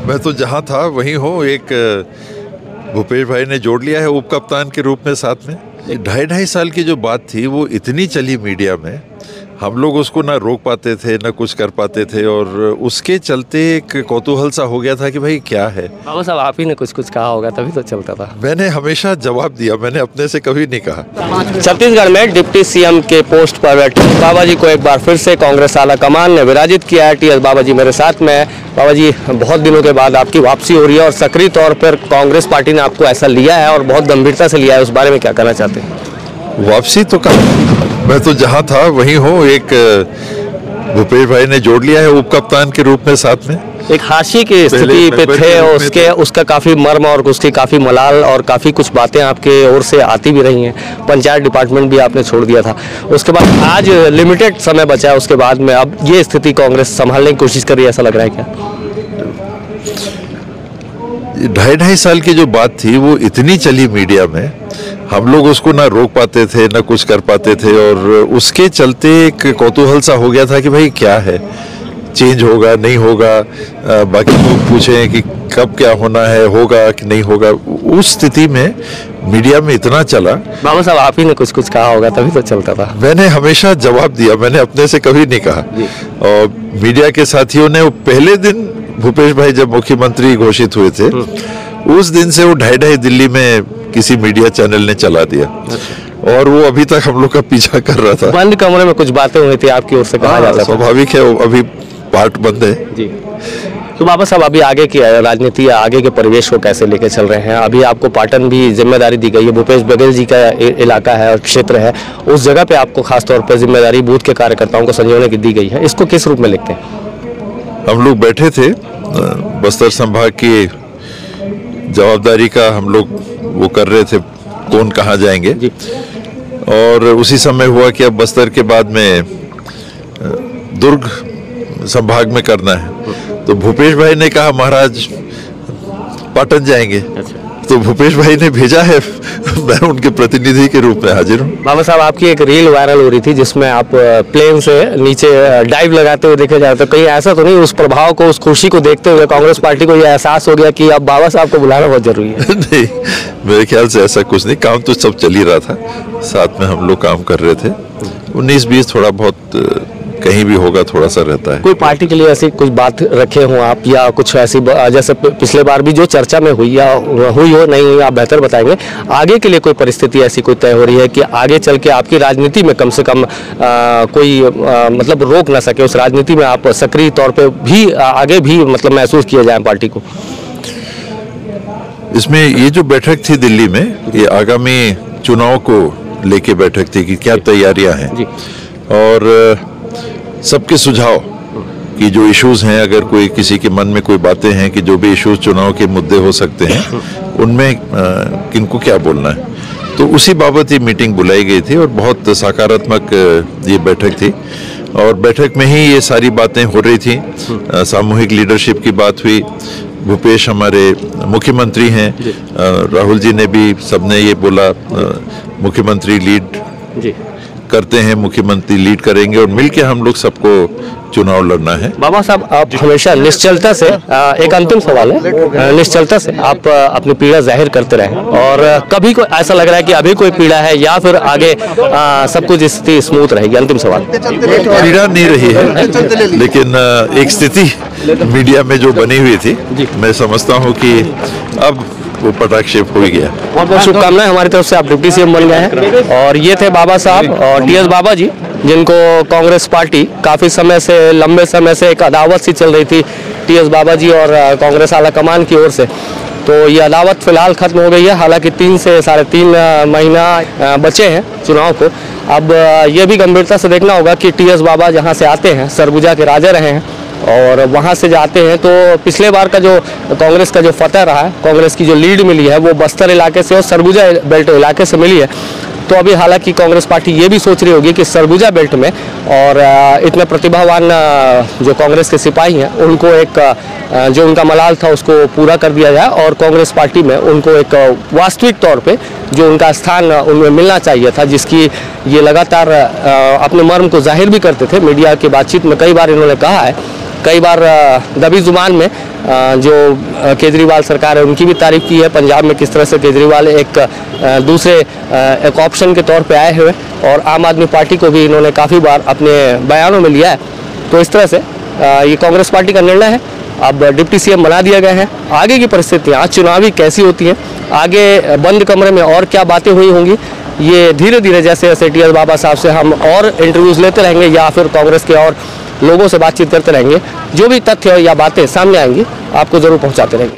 मैं तो जहाँ था वहीं हूँ। एक भूपेश भाई ने जोड़ लिया है उप कप्तान के रूप में साथ में। 2.5 साल की जो बात थी वो इतनी चली मीडिया में, हम लोग उसको ना रोक पाते थे ना कुछ कर पाते थे, और उसके चलते एक कौतूहल सा हो गया था कि भाई क्या है। बाबा साहब आप ही ने कुछ कहा होगा तभी तो चलता था। मैंने हमेशा जवाब दिया, मैंने अपने से कभी नहीं कहा। छत्तीसगढ़ में डिप्टी सीएम के पोस्ट पर बैठे बाबा जी को एक बार फिर से कांग्रेस आला कमान ने विराजित किया है। टीएस बाबा जी मेरे साथ में है। बाबा जी, बहुत दिनों के बाद आपकी वापसी हो रही है और सक्रिय तौर पर कांग्रेस पार्टी ने आपको ऐसा लिया है और बहुत गंभीरता से लिया है, उस बारे में क्या कहना चाहते हैं? वापसी तो मैं तो जहाँ था वहीं हूँ। एक भूपेश भाई ने जोड़ लिया है उप कप्तान के रूप में साथ में। एक हाशिए की स्थिति पे थे, उसका काफी मर्म और उसकी काफी मलाल और काफी कुछ बातें आपके ओर से आती भी रही हैं। पंचायत डिपार्टमेंट भी आपने छोड़ दिया था, उसके बाद आज लिमिटेड समय बचा है, उसके बाद में अब ये स्थिति कांग्रेस संभालने की कोशिश कर रही है, ऐसा लग रहा है क्या? 2.5 साल की जो बात थी वो इतनी चली मीडिया में, हम लोग उसको ना रोक पाते थे ना कुछ कर पाते थे, और उसके चलते एक कौतूहल सा हो गया था कि भाई क्या है, चेंज होगा नहीं होगा। बाकी लोग पूछें कि कब क्या होना है, होगा कि नहीं होगा। उस स्थिति में मीडिया में इतना चला। बाबा साहब आप ही ने कुछ कहा होगा तभी तो चलता था। मैंने हमेशा जवाब दिया, मैंने अपने से कभी नहीं कहा। और मीडिया के साथियों ने पहले दिन भूपेश भाई जब मुख्यमंत्री घोषित हुए थे, उस दिन से वो 2.5 दिल्ली में किसी मीडिया चैनल ने चला दिया, और वो अभी तक हम लोग का पीछा कर रहा था। बंद कमरे में कुछ बातें हुई थी आपकी ओर से, कहा जाता था। स्वाभाविक है, अभी पार्ट बंद है जी। तो बाबा साहब अभी आगे की राजनीति, आगे के परिवेश को कैसे लेके चल रहे हैं? अभी आपको पाटन भी जिम्मेदारी दी गई है, भूपेश बघेल जी का इलाका है और क्षेत्र है, उस जगह पे आपको खासतौर पर जिम्मेदारी बूथ के कार्यकर्ताओं को संजोने की दी गई है, इसको किस रूप में लिखते हैं? हम लोग बैठे थे, बस्तर संभाग की जवाबदारी का हम लोग वो कर रहे थे, कौन कहाँ जाएंगे जी। और उसी समय हुआ कि अब बस्तर के बाद में दुर्ग संभाग में करना है, तो भूपेश भाई ने कहा महाराज पाटन जाएंगे। अच्छा। तो भूपेश भाई ने भेजा है, मैं उनके प्रतिनिधि के रूप में हाजिर हूँ। बाबा साहब आपकी एक रील वायरल हो रही थी जिसमें आप प्लेन से नीचे डाइव लगाते हुए देखे जाते, कहीं ऐसा तो नहीं उस प्रभाव को, उस खुशी को देखते हुए कांग्रेस पार्टी को यह एहसास हो गया कि अब बाबा साहब को बुलाना बहुत जरूरी है? नहीं, मेरे ख्याल से ऐसा कुछ नहीं, काम तो सब चल ही रहा था, साथ में हम लोग काम कर रहे थे। 19-20 थोड़ा बहुत कहीं भी होगा, थोड़ा सा रहता है। कोई पार्टी के लिए ऐसी कुछ बात रखे हो आप, या कुछ ऐसी जैसे पिछले बार भी जो चर्चा में हुई या हुई हो नहीं हुई, आप बेहतर बताएंगे। आगे के लिए कोई परिस्थिति ऐसी कोई तय हो रही है कि आगे चल के आपकी राजनीति में कम से कम कोई मतलब रोक ना सके, उस राजनीति में आप सक्रिय तौर पे भी आगे भी मतलब महसूस किया जाए पार्टी को? इसमें ये जो बैठक थी दिल्ली में, ये आगामी चुनाव को लेके बैठक थी कि क्या तैयारियां हैं, और सबके सुझाव कि जो इश्यूज हैं, अगर कोई किसी के मन में कोई बातें हैं कि जो भी इश्यूज चुनाव के मुद्दे हो सकते हैं, उनमें किनको क्या बोलना है, तो उसी बाबत ये मीटिंग बुलाई गई थी और बहुत सकारात्मक ये बैठक थी। और बैठक में ही ये सारी बातें हो रही थी। सामूहिक लीडरशिप की बात हुई। भूपेश हमारे मुख्यमंत्री हैं, राहुल जी ने भी, सबने ये बोला मुख्यमंत्री लीड करते हैं, मुख्यमंत्री लीड करेंगे और मिलके हम लोग सबको चुनाव लड़ना है। बाबा साहब आप हमेशा निश्चलता से, एक अंतिम सवाल है, निश्चलता से आप अपनी पीड़ा जाहिर करते रहे, और कभी कोई ऐसा लग रहा है कि अभी कोई पीड़ा है या फिर आगे सब कुछ स्थिति स्मूथ रहेगी? अंतिम सवाल। पीड़ा नहीं रही है, लेकिन एक स्थिति मीडिया में जो बनी हुई थी, मैं समझता हूँ कि अब वो पटाक्षेप हो गया। बहुत बहुत शुभकामनाएं हमारी तरफ से, आप डिप्टी सीएम बन गए हैं। और ये थे बाबा साहब और टीएस बाबा जी, जिनको कांग्रेस पार्टी काफ़ी समय से, लंबे समय से एक अदावत सी चल रही थी टीएस बाबा जी और कांग्रेस आला कमान की ओर से। तो ये अदावत फिलहाल खत्म हो गई है, हालांकि 3 से 3.5 महीना बचे हैं चुनाव को। अब ये भी गंभीरता से देखना होगा कि टीएस बाबा जहाँ से आते हैं, सरगुजा के राजा रहे हैं, और वहाँ से जाते हैं तो पिछले बार का जो कांग्रेस का जो फतह रहा है, कांग्रेस की जो लीड मिली है वो बस्तर इलाके से और सरगुजा बेल्ट इलाके से मिली है। तो अभी हालांकि कांग्रेस पार्टी ये भी सोच रही होगी कि सरगुजा बेल्ट में और इतने प्रतिभावान जो कांग्रेस के सिपाही हैं उनको एक जो उनका मलाल था उसको पूरा कर दिया जाए, और कांग्रेस पार्टी में उनको एक वास्तविक तौर पे जो उनका स्थान उनमें मिलना चाहिए था, जिसकी ये लगातार अपने मर्म को जाहिर भी करते थे। मीडिया की बातचीत में कई बार इन्होंने कहा है कई बार दबी जुबान में जो केजरीवाल सरकार है उनकी भी तारीफ की है। पंजाब में किस तरह से केजरीवाल एक दूसरे एक ऑप्शन के तौर पे आए हुए, और आम आदमी पार्टी को भी इन्होंने काफ़ी बार अपने बयानों में लिया है। तो इस तरह से ये कांग्रेस पार्टी का निर्णय है। अब डिप्टी सीएम बना दिया गया है। आगे की परिस्थितियाँ आज चुनावी कैसी होती हैं, आगे बंद कमरे में और क्या बातें हुई होंगी, ये धीरे धीरे जैसे जैसे टीएस बाबा साहब से हम और इंटरव्यूज़ लेते रहेंगे या फिर कांग्रेस के और लोगों से बातचीत करते रहेंगे, जो भी तथ्य या बातें सामने आएंगी आपको ज़रूर पहुंचाते रहेंगे।